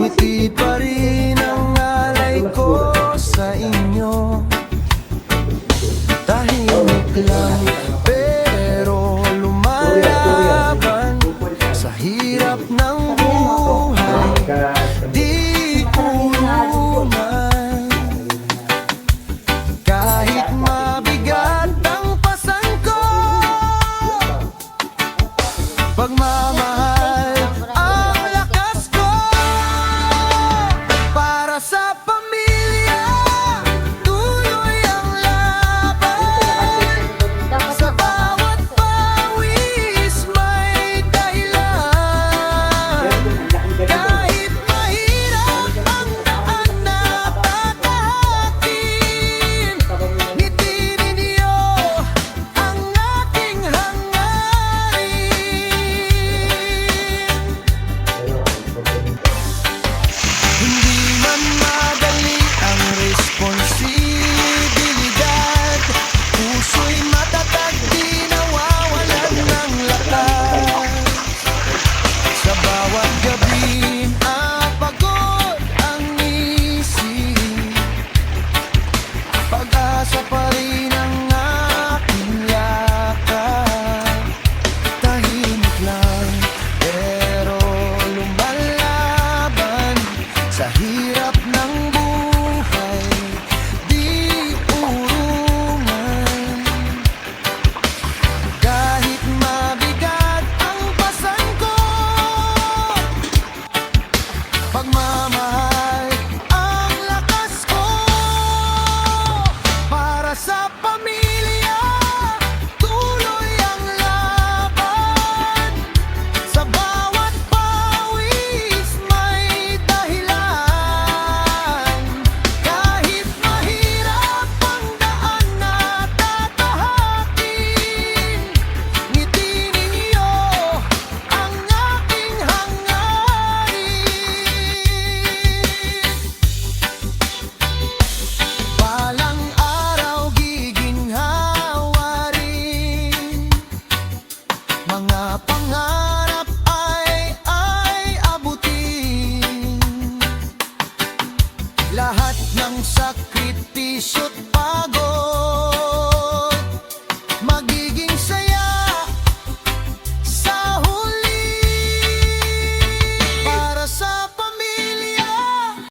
ngiti pa rin ang alay ko sa inyo. Tahimik lang pero lumalaban sa hirap ng buhay. Di urungan kahit mabigat ang pasan ko. Pagmamahal ang lakas ko para sa pamilya. Tuloy ang laban sa bawat pawis may dahilan. Kahit mahirap ang daan na tatahakin, ngiti ninyo ang aking hangarin. Hindi man madali ang responsibilidad, puso'y matatag, di nawawalan ng lakas. Sa bawat gabi pagod ang isip, pag-asa pa rin ang aking yakap. Tahimik lang pero lumalaban sa hirap ng buhay. Di urungan kahit mabigat ang pasan ko. Pagmamahal ang lakas ko para sa pamilya. Tuloy ang laban sa bawat pawis may dahilan. Kahit mahirap ang daan na tatahakin, ngiti ninyo ang aking hangarin. Balang araw giginhawa rin, mga pangarap ay abutin. Lahat ng sakripisyo't pagod magiging saya.